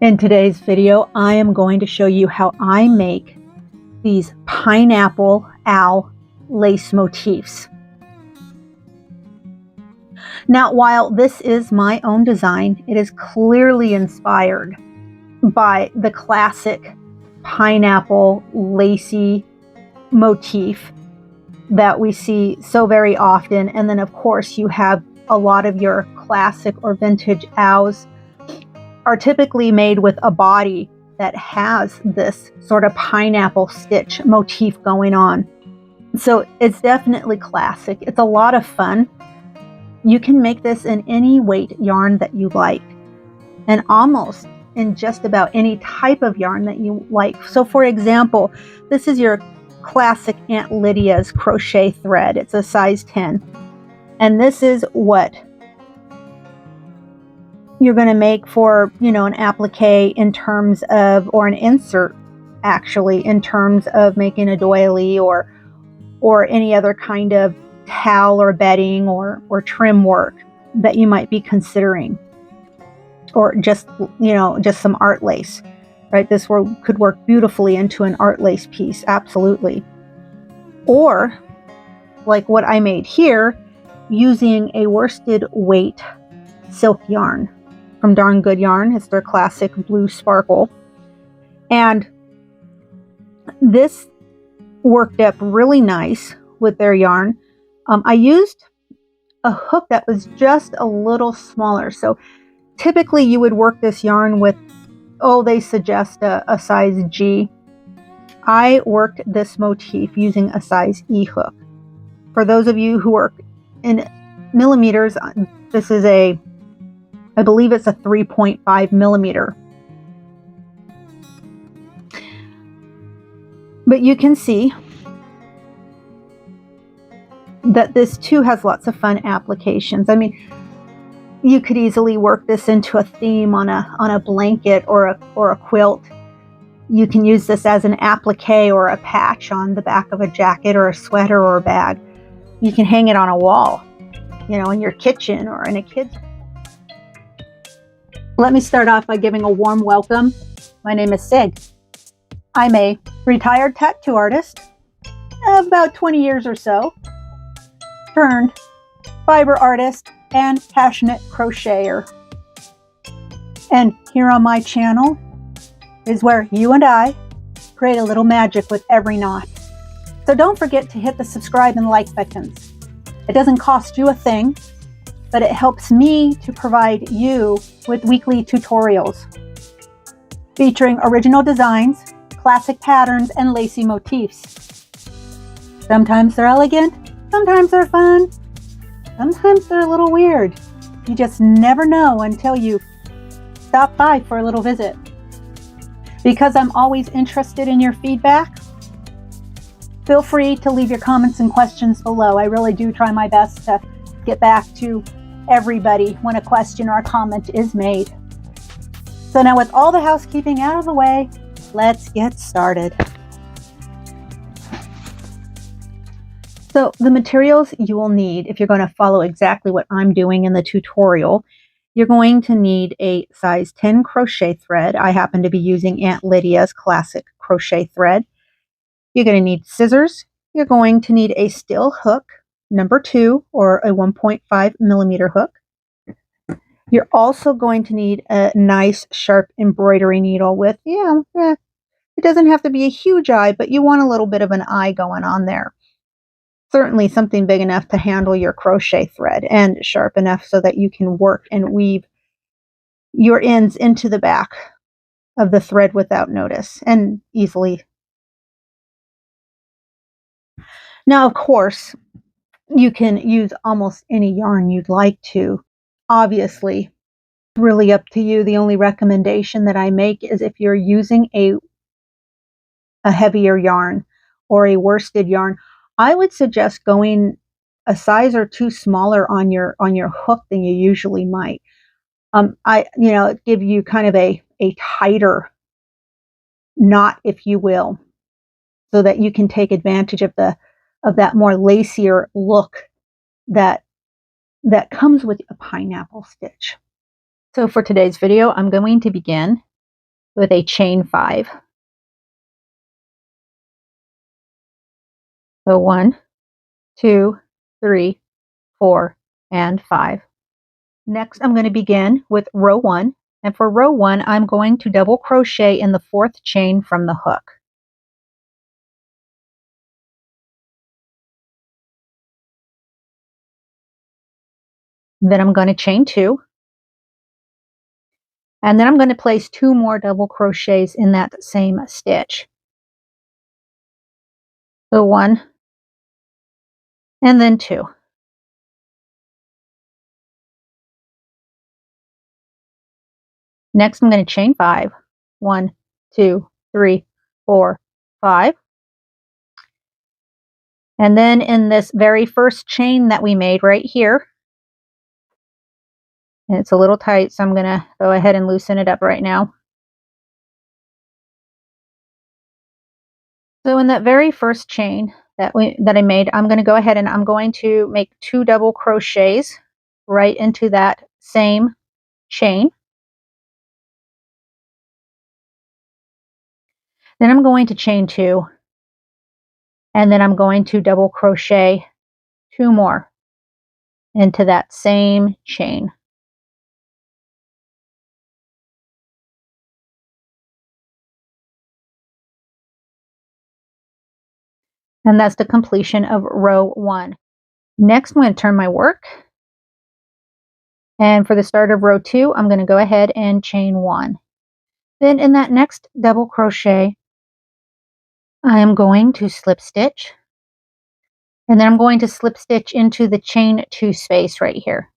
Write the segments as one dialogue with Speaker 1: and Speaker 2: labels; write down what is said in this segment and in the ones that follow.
Speaker 1: In today's video, I am going to show you how I make these pineapple owl lace motifs. Now, while this is my own design, it is clearly inspired by the classic pineapple lacy motif that we see so very often. And then, of course, you have a lot of your classic or vintage owls are typically made with a body that has this sort of pineapple stitch motif going on. So it's definitely classic. It's a lot of fun. You can make this in any weight yarn that you like, and almost in just about any type of yarn that you like. So for example, this is your classic Aunt Lydia's crochet thread. It's a size 10. And this is what you're going to make for, an applique in terms of, or an insert actually, in terms of making a doily or any other kind of towel or bedding or trim work that you might be considering, or just some art lace, right? This could work beautifully into an art lace piece, absolutely. Or like what I made here, using a worsted weight silk yarn from Darn Good Yarn. It's their classic blue sparkle. And this worked up really nice with their yarn. I used a hook that was just a little smaller. So typically you would work this yarn with, they suggest a size G. I worked this motif using a size E hook. For those of you who work in millimeters, this is I believe it's a 3.5 millimeter. But you can see that this too has lots of fun applications. I mean, you could easily work this into a theme on a blanket or a quilt. You can use this as an applique or a patch on the back of a jacket or a sweater or a bag. You can hang it on a wall, in your kitchen or in a kid's. Let me start off by giving a warm welcome. My name is Sig. I'm a retired tattoo artist of about 20 years or so, turned fiber artist and passionate crocheter. And here on my channel is where you and I create a little magic with every knot. So don't forget to hit the subscribe and like buttons. It doesn't cost you a thing, but it helps me to provide you with weekly tutorials featuring original designs, classic patterns, and lacy motifs. Sometimes they're elegant, sometimes they're fun, sometimes they're a little weird. You just never know until you stop by for a little visit. Because I'm always interested in your feedback, feel free to leave your comments and questions below. I really do try my best to get back to everybody when a question or a comment is made. So now, with all the housekeeping out of the way, let's get started. So the materials you will need if you're going to follow exactly what I'm doing in the tutorial, you're going to need a size 10 crochet thread. I happen to be using Aunt Lydia's classic crochet thread. You're going to need scissors. You're going to need a steel hook, number 2, or a 1.5 millimeter hook. You're also going to need a nice sharp embroidery needle with, it doesn't have to be a huge eye, but you want a little bit of an eye going on there. Certainly something big enough to handle your crochet thread and sharp enough so that you can work and weave your ends into the back of the thread without notice and easily. Now, of course, you can use almost any yarn you'd like to. Obviously, really up to you. The only recommendation that I make is if you're using a heavier yarn or a worsted yarn, I would suggest going a size or 2 smaller on your hook than you usually might. It give you kind of a tighter knot, if you will, so that you can take advantage of that more lacier look that comes with a pineapple stitch. So for today's video, I'm going to begin with a chain 5. So 1, 2, 3, 4, and 5. Next, I'm going to begin with row 1, and for row 1, I'm going to double crochet in the 4th chain from the hook. Then I'm going to chain 2, and then I'm going to place 2 more double crochets in that same stitch. So 1, and then 2. Next, I'm going to chain 5. 1, 2, 3, 4, 5. And then in this very first chain that we made right here, and it's a little tight, so I'm going to go ahead and loosen it up right now. So in that very first chain that I made, I'm going to go ahead and I'm going to make 2 double crochets right into that same chain. Then I'm going to chain 2, and then I'm going to double crochet 2 more into that same chain. And that's the completion of row 1. Next, I'm going to turn my work. And for the start of row 2, I'm going to go ahead and chain 1. Then in that next double crochet, I am going to slip stitch. And then I'm going to slip stitch into the chain 2 space right here.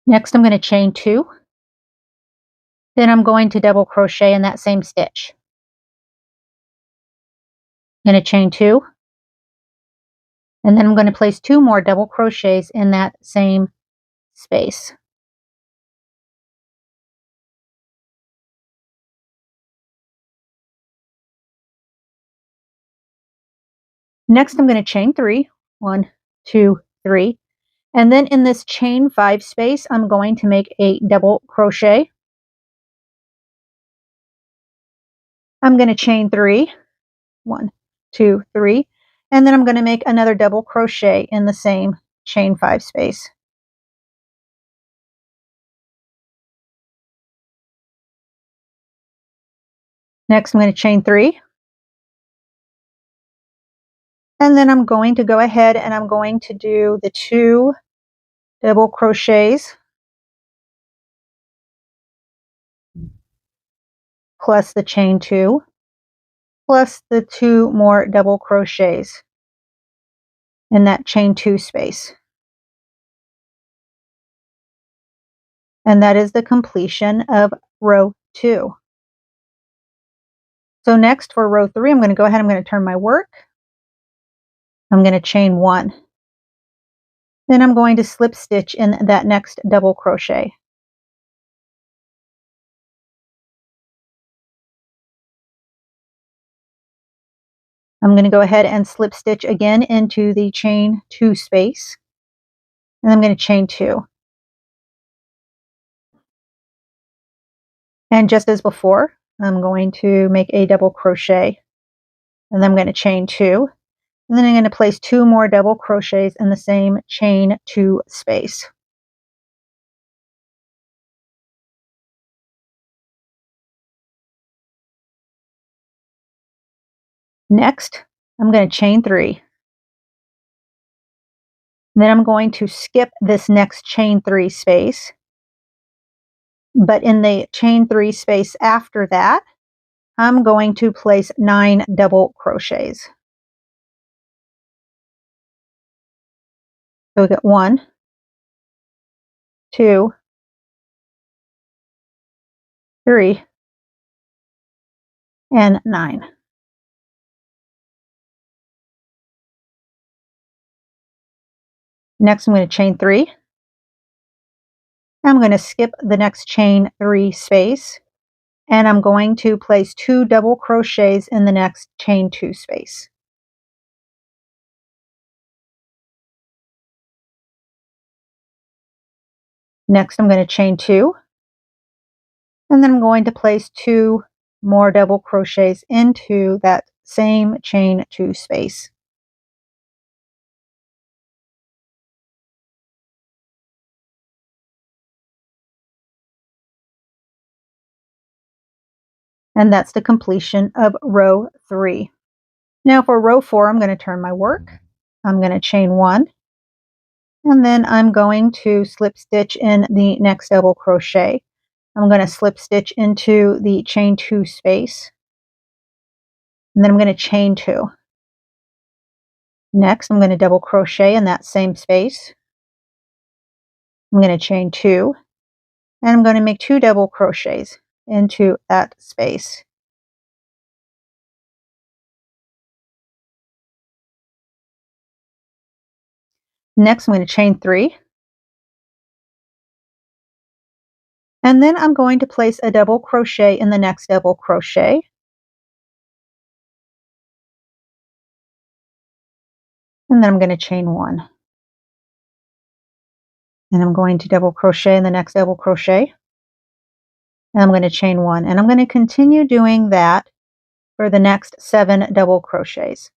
Speaker 1: Next, I'm going to chain 2. Then I'm going to double crochet in that same stitch. I'm going to chain 2. And then I'm going to place 2 more double crochets in that same space. Next, I'm going to chain 3. 1, 2, 3. And then in this chain 5 space, I'm going to make a double crochet. I'm going to chain 3. 1, 2, 3. And then I'm going to make another double crochet in the same chain 5 space. Next, I'm going to chain 3. And then I'm going to go ahead and I'm going to do the 2 double crochets plus the chain 2 plus the 2 more double crochets in that chain 2 space. And that is the completion of row 2. So next for row 3, I'm going to go ahead, I'm going to turn my work. I'm going to chain 1. Then I'm going to slip stitch in that next double crochet. I'm going to go ahead and slip stitch again into the chain 2 space. And I'm going to chain 2. And just as before, I'm going to make a double crochet. And then I'm going to chain 2. And then I'm going to place 2 more double crochets in the same chain 2 space. Next, I'm going to chain 3. Then I'm going to skip this next chain 3 space. But in the chain 3 space after that, I'm going to place 9 double crochets. So we get 1, 2, 3, and 9. Next, I'm going to chain 3. I'm going to skip the next chain 3 space, and I'm going to place 2 double crochets in the next chain 2 space. Next, I'm going to chain 2, and then I'm going to place 2 more double crochets into that same chain 2 space. And that's the completion of row 3. Now for row 4, I'm going to turn my work. I'm going to chain 1, and then I'm going to slip stitch in the next double crochet. I'm going to slip stitch into the chain 2 space, and then I'm going to chain 2. Next, I'm going to double crochet in that same space. I'm going to chain 2, and I'm going to make 2 double crochets into that space. Next, I'm going to chain 3, and then I'm going to place a double crochet in the next double crochet. And then I'm going to chain 1. And I'm going to double crochet in the next double crochet. And I'm going to chain 1. And I'm going to continue doing that for the next 7 double crochets.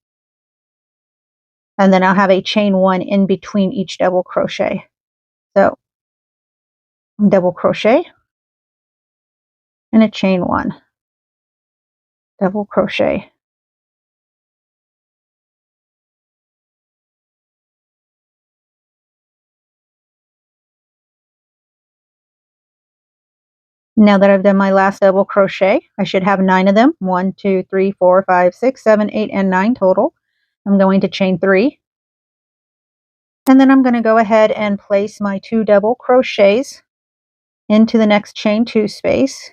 Speaker 1: And then I'll have a chain 1 in between each double crochet. So double crochet and a chain 1, double crochet. Now that I've done my last double crochet, I should have 9 of them. 1, 2, 3, 4, 5, 6, 7, 8, and 9 total. I'm going to chain 3. And then I'm going to go ahead and place my 2 double crochets into the next chain 2 space.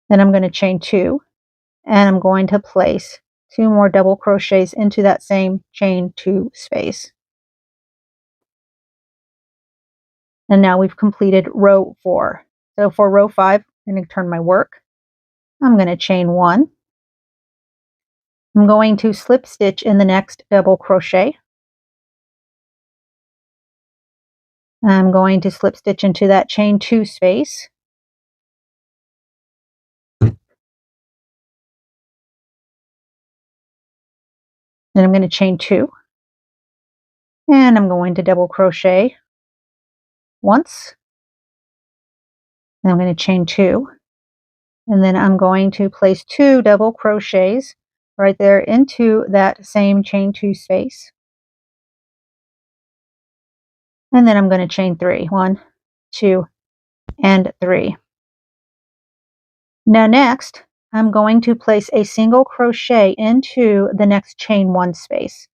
Speaker 1: Then I'm going to chain 2, and I'm going to place 2 more double crochets into that same chain 2 space. And now we've completed row 4. So for row 5, I'm going to turn my work. I'm going to chain 1. I'm going to slip stitch in the next double crochet. I'm going to slip stitch into that chain 2 space. Then I'm going to chain 2. And I'm going to double crochet once. Then I'm going to chain 2. And then I'm going to place 2 double crochets right there into that same chain 2 space. And then I'm going to chain 3. 1, 2, and 3. Now next, I'm going to place a single crochet into the next chain 1 space.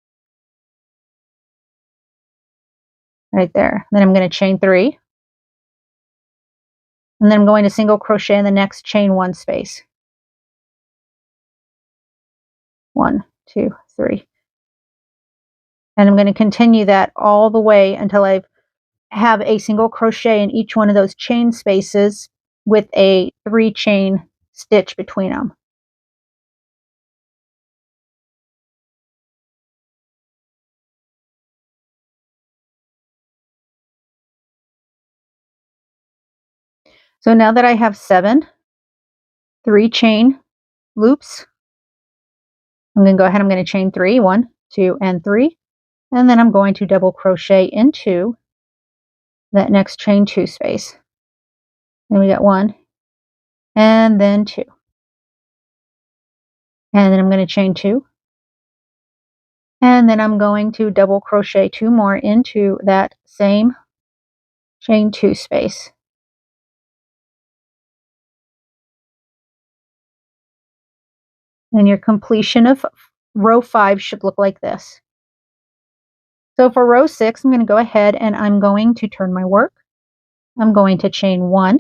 Speaker 1: Right there. Then I'm going to chain 3. And then I'm going to single crochet in the next chain 1 space. 1, 2, 3. And I'm going to continue that all the way until I have a single crochet in each one of those chain spaces with a 3 chain stitch between them. So now that I have 7 3 chain loops, I'm going to go ahead, I'm going to chain 3, 1, 2, and 3, and then I'm going to double crochet into that next chain 2 space. Then we got 1, and then 2. And then I'm going to chain 2. And then I'm going to double crochet 2 more into that same chain 2 space. And your completion of row 5 should look like this. So for row 6, I'm going to go ahead and I'm going to turn my work. I'm going to chain 1.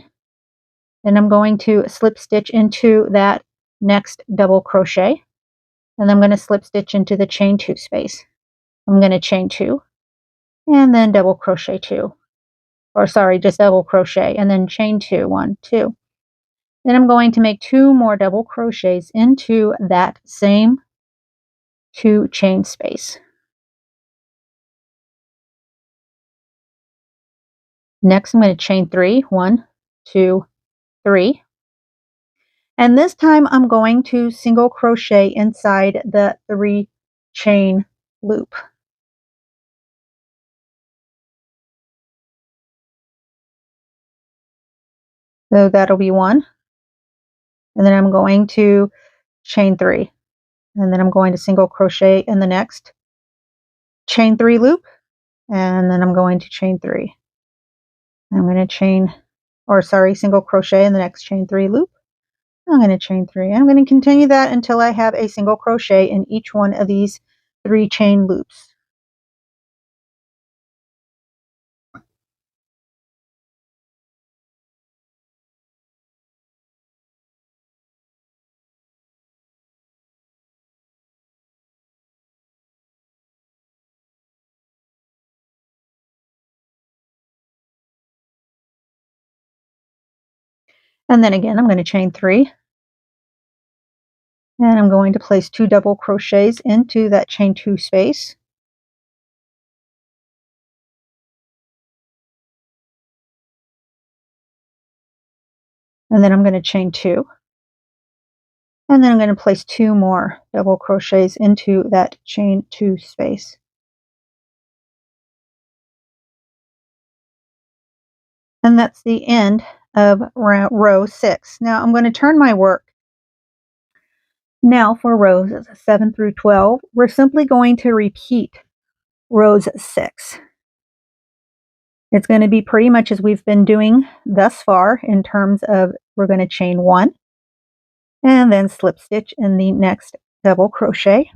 Speaker 1: Then I'm going to slip stitch into that next double crochet. And I'm going to slip stitch into the chain 2 space. I'm going to chain 2 and then double crochet 2. Or sorry, just double crochet and then chain 2, 1, 2. Then I'm going to make 2 more double crochets into that same 2 chain space. Next, I'm going to chain 3, 1, 2, 3. And this time I'm going to single crochet inside the 3 chain loop. So that'll be 1. And then I'm going to chain 3. And then I'm going to single crochet in the next chain 3 loop. And then I'm going to chain 3. I'm going to single crochet in the next chain 3 loop. I'm going to chain 3. I'm going to continue that until I have a single crochet in each one of these 3 chain loops. And then again, I'm going to chain 3. And I'm going to place 2 double crochets into that chain 2 space. And then I'm going to chain 2. And then I'm going to place 2 more double crochets into that chain 2 space. And that's the end of row 6. Now I'm going to turn my work. Now for rows 7 through 12, we're simply going to repeat rows 6. It's going to be pretty much as we've been doing thus far in terms of we're going to chain 1 and then slip stitch in the next double crochet,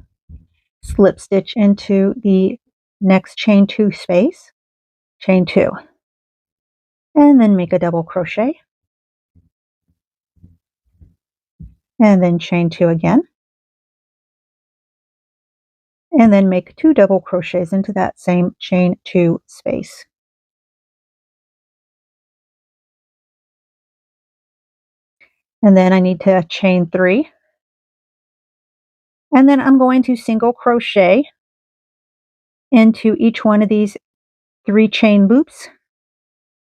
Speaker 1: slip stitch into the next chain 2 space, chain 2, and then make a double crochet, and then chain 2 again, and then make 2 double crochets into that same chain 2 space. And then I need to chain 3, and then I'm going to single crochet into each one of these 3 chain loops,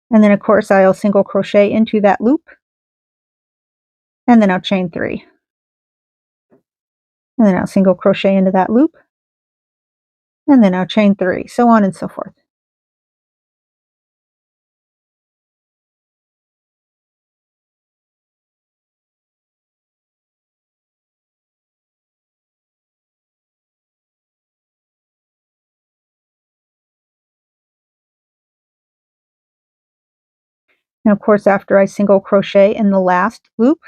Speaker 1: and then of course I'll single crochet into that loop, and then I'll chain 3, and then I'll single crochet into that loop, and then I'll chain 3, so on and so forth. And of course, after I single crochet in the last loop,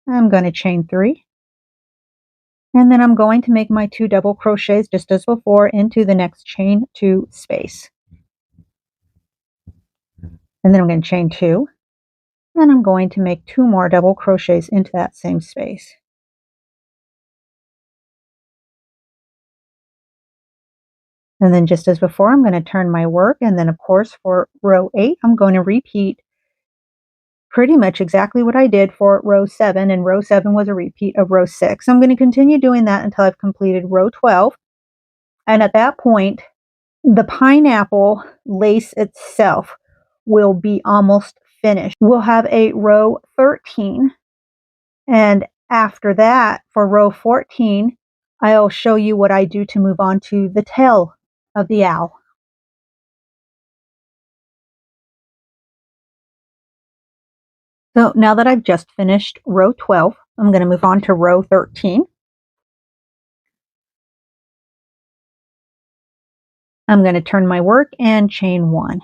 Speaker 1: I'm going to chain 3. And then I'm going to make my 2 double crochets just as before into the next chain 2 space. And then I'm going to chain 2. And I'm going to make 2 more double crochets into that same space. And then just as before, I'm going to turn my work. And then of course for row 8, I'm going to repeat pretty much exactly what I did for row 7, and row 7 was a repeat of row 6. I'm going to continue doing that until I've completed row 12, and at that point the pineapple lace itself will be almost finished. We'll have a row 13, and after that for row 14 I'll show you what I do to move on to the tail of the owl. So now that I've just finished row 12, I'm going to move on to row 13. I'm going to turn my work and chain 1.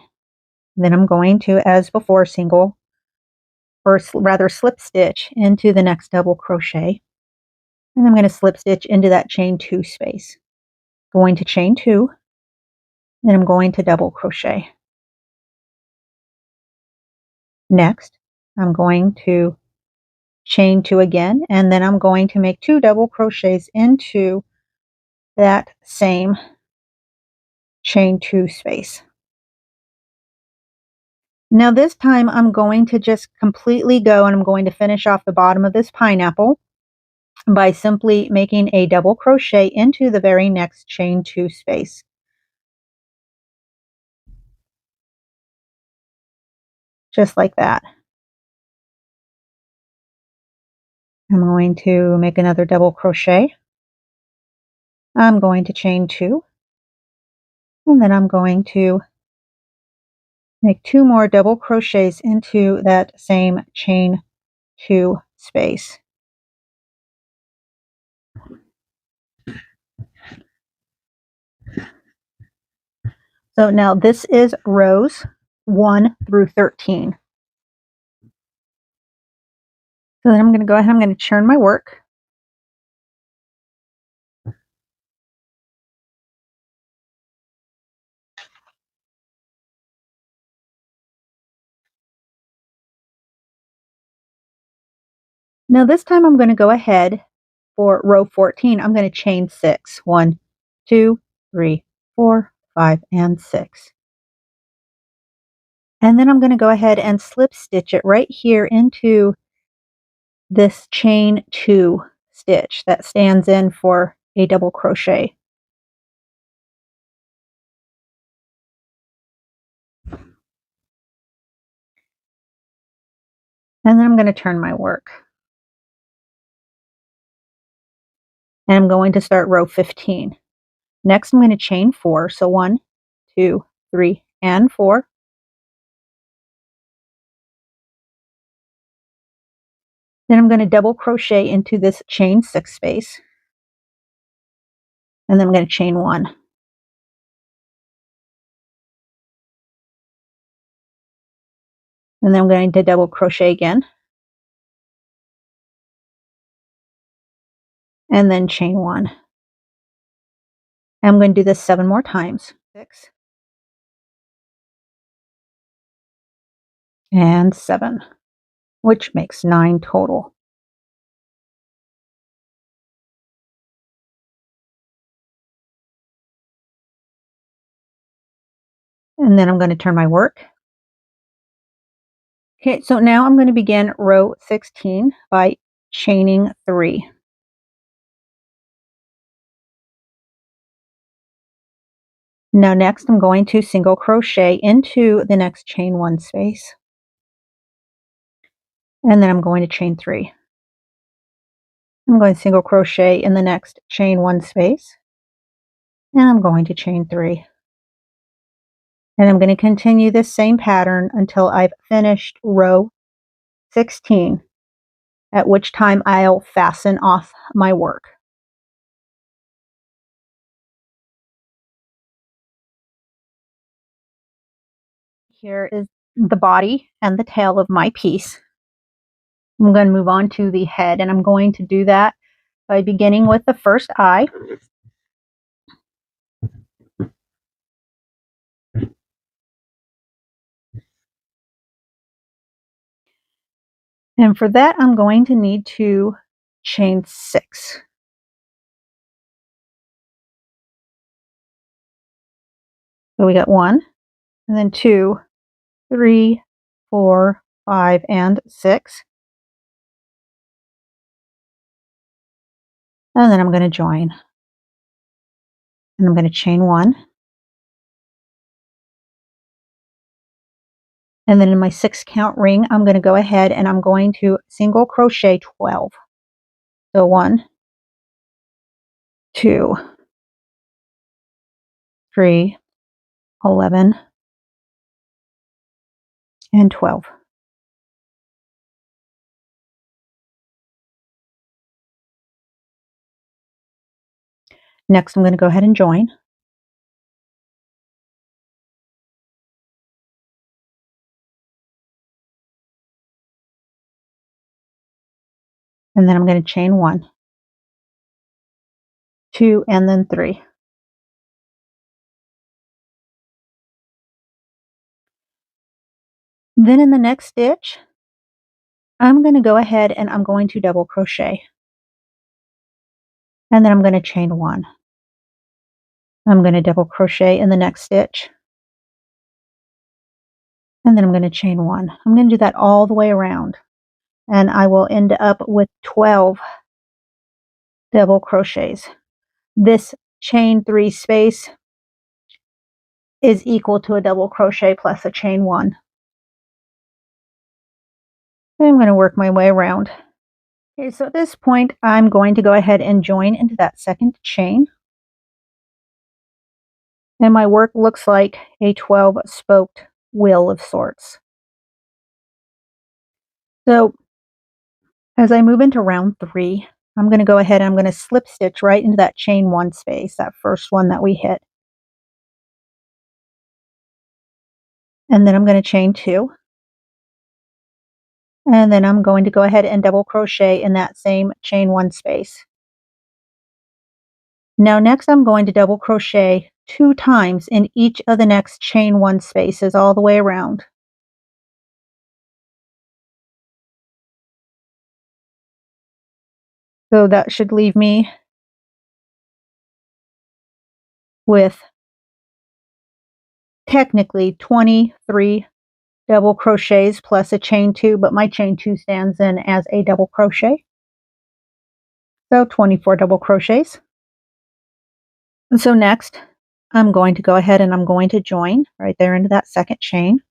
Speaker 1: Then I'm going to, as before, slip stitch into the next double crochet. And I'm going to slip stitch into that chain 2 space. Going to chain 2, then I'm going to double crochet. Next, I'm going to chain 2 again, and then I'm going to make 2 double crochets into that same chain 2 space. Now this time I'm going to just completely go, and I'm going to finish off the bottom of this pineapple by simply making a double crochet into the very next chain 2 space. just like that. I'm going to make another double crochet. I'm going to chain 2, and then I'm going to make 2 more double crochets into that same chain 2 space. So now this is rows 1 through 13. So then I'm going to go ahead, I'm going to churn my work. Now this time I'm going to go ahead for row 14. I'm going to chain 6. 1, 2, 3, 4, 5, and 6. And then I'm going to go ahead and slip stitch it right here into this chain 2 stitch that stands in for a double crochet. And then I'm going to turn my work. And I'm going to start row 15. Next I'm going to chain 4. So 1, 2, 3, and 4. Then I'm going to double crochet into this chain 6 space. And then I'm going to chain 1. And then I'm going to double crochet again. And then chain 1. I'm going to do this 7 more times. 6 and 7, which makes 9 total. And then I'm going to turn my work. Okay, so now I'm going to begin row 16 by chaining 3. Now next I'm going to single crochet into the next chain 1 space. And then I'm going to chain 3. I'm going to single crochet in the next chain 1 space. And I'm going to chain 3. And I'm going to continue this same pattern until I've finished row 16, at which time I'll fasten off my work. Here is the body and the tail of my piece. I'm going to move on to the head, and I'm going to do that by beginning with the first eye. And for that, I'm going to need to chain 6. So we got 1, and then 2, 3, 4, 5, and 6. And then I'm going to join. And I'm going to chain 1. And then in my 6 count ring, I'm going to go ahead and I'm going to single crochet 12. So 1, 2, 3, 11, and 12. Next, I'm going to go ahead and join. And then I'm going to chain 1, 2, and then 3. Then in the next stitch, I'm going to go ahead and I'm going to double crochet. And then I'm going to chain 1. I'm going to double crochet in the next stitch. And then I'm going to chain 1. I'm going to do that all the way around. And I will end up with 12 double crochets. This chain 3 space is equal to a double crochet plus a chain 1. And I'm going to work my way around. Okay, so at this point, I'm going to go ahead and join into that second chain. And my work looks like a 12-spoked wheel of sorts. So as I move into round 3, I'm going to go ahead and I'm going to slip stitch right into that chain 1 space, that first one that we hit. And then I'm going to chain 2. And then I'm going to go ahead and double crochet in that same chain 1 space. Now next I'm going to double crochet 2 times in each of the next chain 1 spaces all the way around. So that should leave me with technically 23 double crochets plus a chain 2, but my chain 2 stands in as a double crochet. So 24 double crochets. And so next I'm going to go ahead and I'm going to join right there into that second chain.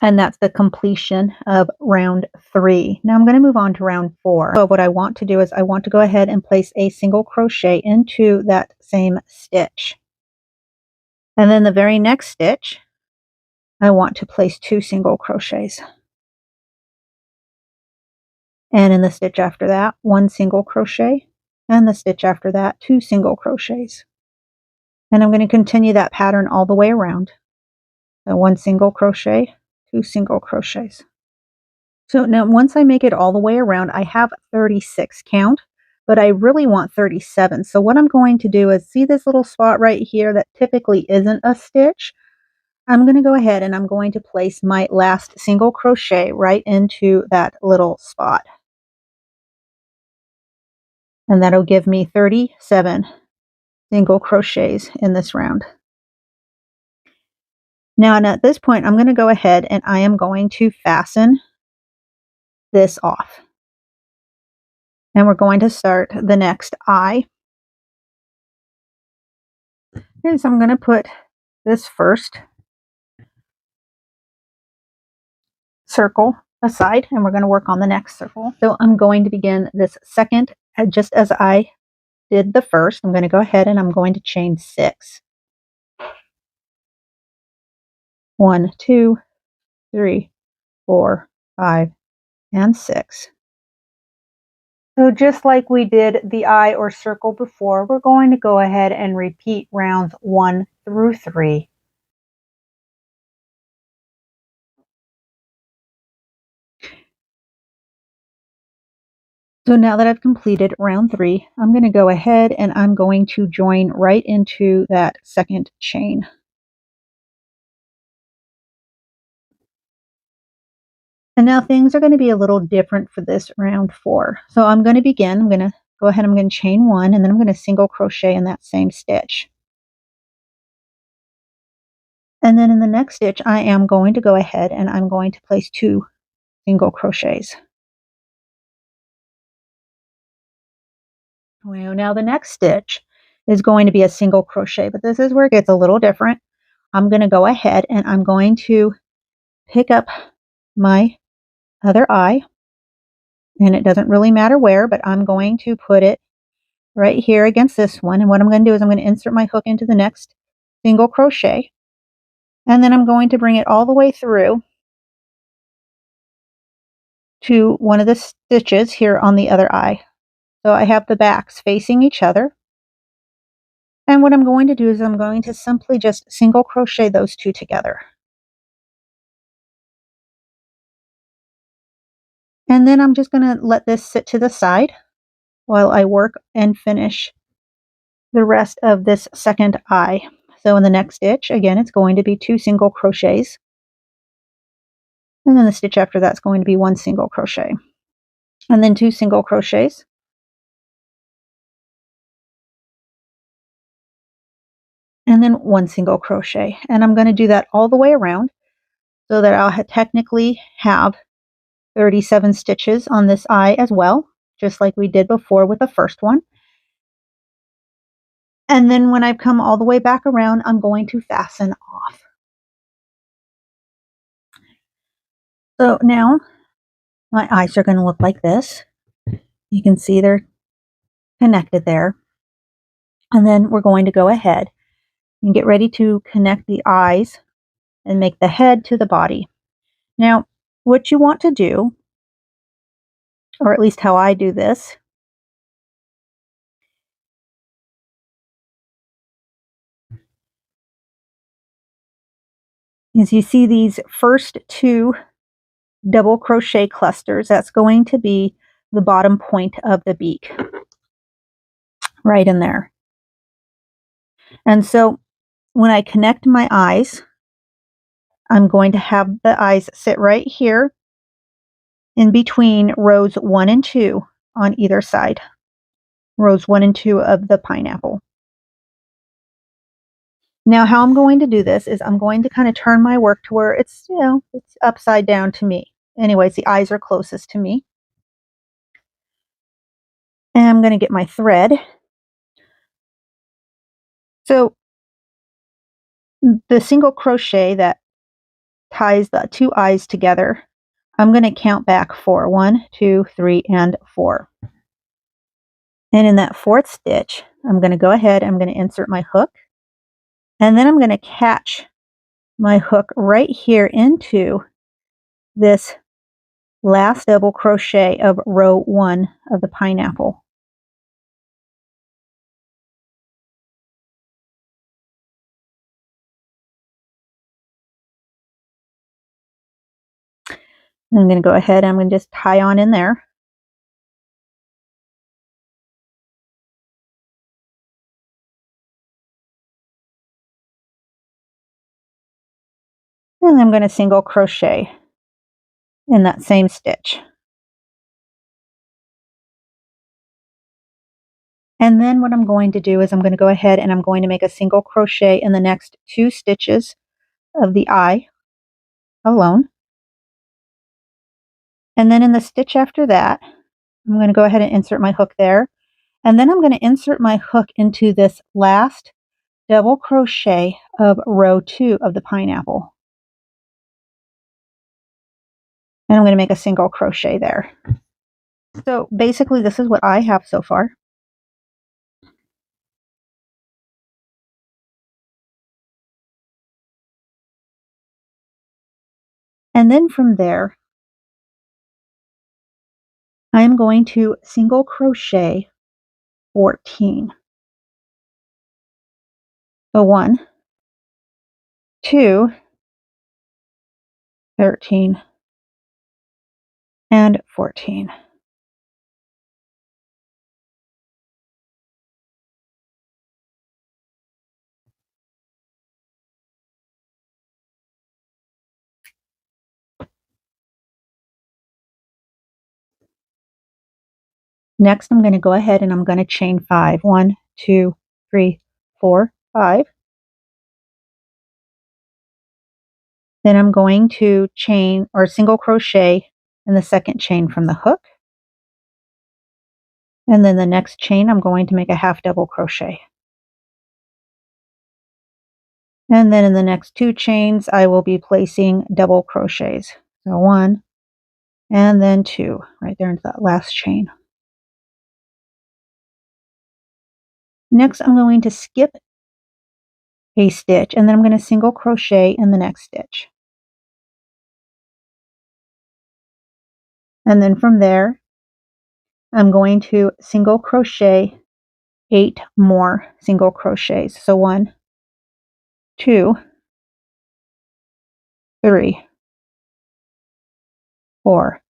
Speaker 1: And that's the completion of round 3. Now I'm going to move on to round 4. So what I want to do is I want to go ahead and place a single crochet into that same stitch. And then the very next stitch, I want to place 2 single crochets. And in the stitch after that, 1 single crochet. And the stitch after that, 2 single crochets. And I'm going to continue that pattern all the way around. So 1 single crochet, 2 single crochets. So now once I make it all the way around, I have 36 count, but I really want 37. So what I'm going to do is see this little spot right here that typically isn't a stitch. I'm going to go ahead and I'm going to place my last single crochet right into that little spot. And that'll give me 37 single crochets in this round. Now, and at this point, I'm going to go ahead and I am going to fasten this off. And we're going to start the next eye. Okay, so I'm going to put this first circle aside and we're going to work on the next circle. So I'm going to begin this second just as I did the first. I'm going to go ahead and I'm going to chain 6. 1, 2, 3, 4, 5, and 6. So just like we did the eye or circle before, we're going to go ahead and repeat rounds 1 through 3. So now that I've completed round 3, I'm going to go ahead and I'm going to join right into that second chain. And now things are going to be a little different for this round 4. So I'm going to begin, I'm going to go ahead, I'm going to chain 1, and then I'm going to single crochet in that same stitch. And then in the next stitch, I am going to go ahead and I'm going to place 2 single crochets. Well, now the next stitch is going to be a single crochet, but this is where it gets a little different. I'm going to go ahead and I'm going to pick up my other eye, and it doesn't really matter where, but I'm going to put it right here against this one. And what I'm going to do is I'm going to insert my hook into the next single crochet, and then I'm going to bring it all the way through to one of the stitches here on the other eye. So I have the backs facing each other. And what I'm going to do is I'm going to simply just single crochet those 2 together. And then I'm just going to let this sit to the side while I work and finish the rest of this second eye. So in the next stitch, again, it's going to be 2 single crochets. And then the stitch after that's going to be 1 single crochet. And then 2 single crochets. And then 1 single crochet. And I'm going to do that all the way around so that I'll technically have 37 stitches on this eye as well, just like we did before with the first one. And then when I've come all the way back around, I'm going to fasten off. So now my eyes are going to look like this. You can see they're connected there. And then we're going to go ahead and get ready to connect the eyes and make the head to the body. Now, what you want to do, or at least how I do this, is you see these first two double crochet clusters. That's going to be the bottom point of the beak, right in there. And so when I connect my eyes, I'm going to have the eyes sit right here in between rows 1 and 2 on either side, rows 1 and 2 of the pineapple. Now, how I'm going to do this is I'm going to kind of turn my work to where it's, it's upside down to me. Anyways, the eyes are closest to me. And I'm going to get my thread. So the single crochet that ties the two eyes together, I'm going to count back 4. 1, 2, 3, and 4. And in that 4th stitch, I'm going to go ahead, I'm going to insert my hook, and then I'm going to catch my hook right here into this last double crochet of row 1 of the pineapple. And I'm going to go ahead, I'm going to just tie on in there. And I'm going to single crochet in that same stitch. And then what I'm going to do is I'm going to go ahead and I'm going to make a single crochet in the next 2 stitches of the eye alone. And then in the stitch after that, I'm going to go ahead and insert my hook there. And then I'm going to insert my hook into this last double crochet of row 2 of the pineapple. And I'm going to make a single crochet there. So basically this is what I have so far. And then from there, I'm going to single crochet 14. So 1, 2, 13, and 14. Next, I'm going to go ahead and I'm going to chain 5. 1, 2, 3, 4, 5. Then I'm going to chain or single crochet in the second chain from the hook. And then the next chain, I'm going to make a half double crochet. And then in the next 2 chains, I will be placing double crochets. So 1 and then 2 right there into that last chain. Next, I'm going to skip a stitch and then I'm going to single crochet in the next stitch. And then from there, I'm going to single crochet 8 more single crochets. So 1, 2, 3, 4,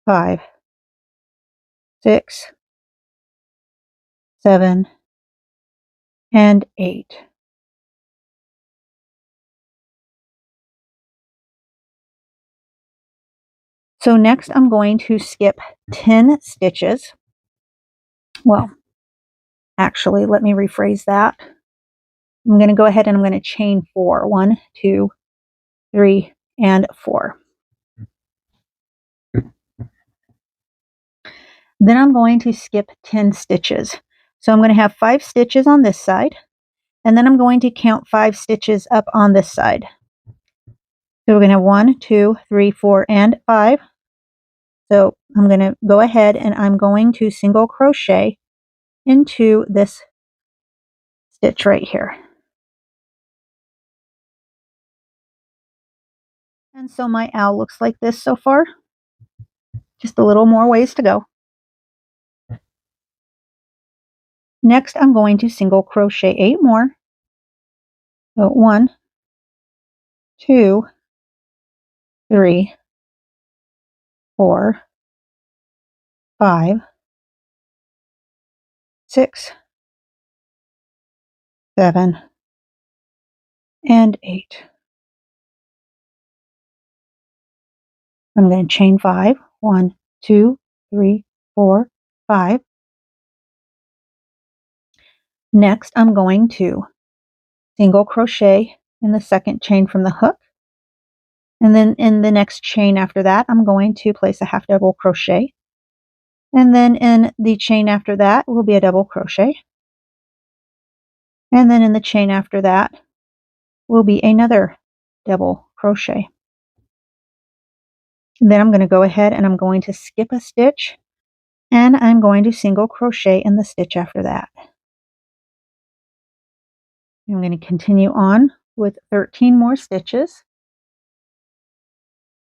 Speaker 1: 5, 6, 7, and 8. So next I'm going to skip 10 stitches. Well, actually, let me rephrase that. I'm going to go ahead and I'm going to chain 4. 1, 2, 3, and 4. Then I'm going to skip 10 stitches. So I'm going to have 5 stitches on this side, and then I'm going to count 5 stitches up on this side. So we're going to have 1, 2, 3, 4, and 5. So I'm going to go ahead and I'm going to single crochet into this stitch right here. And so my owl looks like this so far. Just a little more ways to go. Next, I'm going to single crochet 8 more. So 1, 2, 3, 4, 5, 6, 7, and 8. I'm going to chain 5. 1, 2, 3, 4, 5. Next, I'm going to single crochet in the second chain from the hook. And then in the next chain after that, I'm going to place a half double crochet. And then in the chain after that will be a double crochet. And then in the chain after that will be another double crochet. And then I'm going to go ahead and I'm going to skip a stitch, and I'm going to single crochet in the stitch after that. I'm going to continue on with 13 more stitches.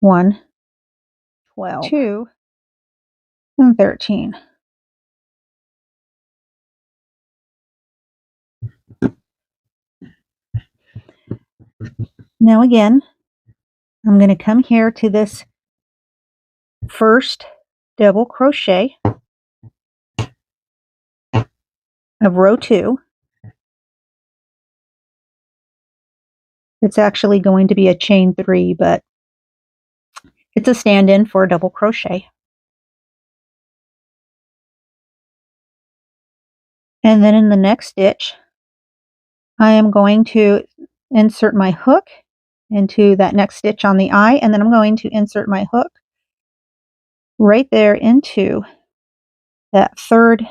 Speaker 1: 1, 12, 2, and 13. Now again, I'm going to come here to this first double crochet of row 2. It's actually going to be a chain 3, but it's a stand-in for a double crochet. And then in the next stitch, I am going to insert my hook into that next stitch on the eye, and then I'm going to insert my hook right there into that third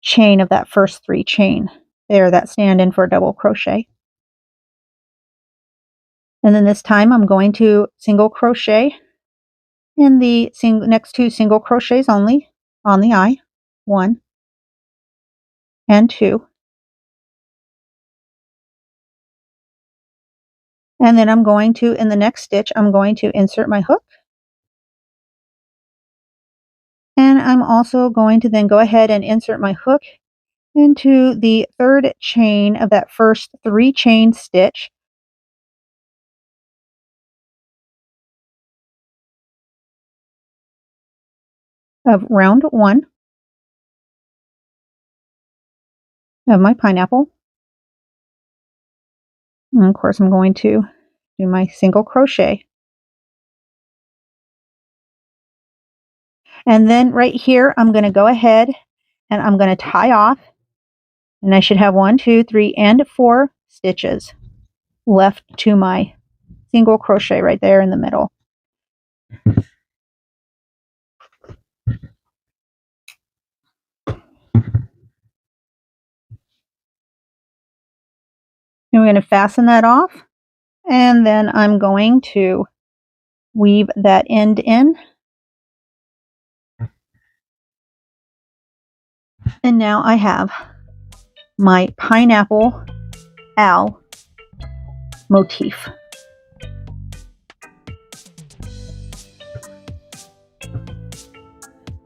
Speaker 1: chain of that first 3 chain there that stand in for a double crochet. And then this time I'm going to single crochet in the next 2 single crochets only on the eye, 1 and 2. And then I'm going to, in the next stitch, I'm going to insert my hook. And I'm also going to then go ahead and insert my hook into the third chain of that first 3 chain stitch. Of round 1 of my pineapple. And of course I'm going to do my single crochet. And then right here I'm going to go ahead and I'm going to tie off, and I should have 1, 2, 3, and 4 stitches left to my single crochet right there in the middle. And we're going to fasten that off, and then I'm going to weave that end in. And now I have my pineapple owl motif.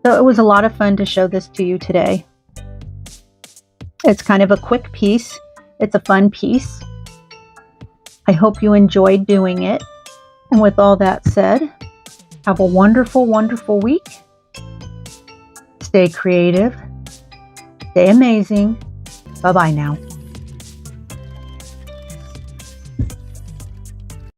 Speaker 1: So it was a lot of fun to show this to you today. It's kind of a quick piece. It's a fun piece. I hope you enjoyed doing it. And with all that said, have a wonderful, wonderful week. Stay creative. Stay amazing. Bye-bye now.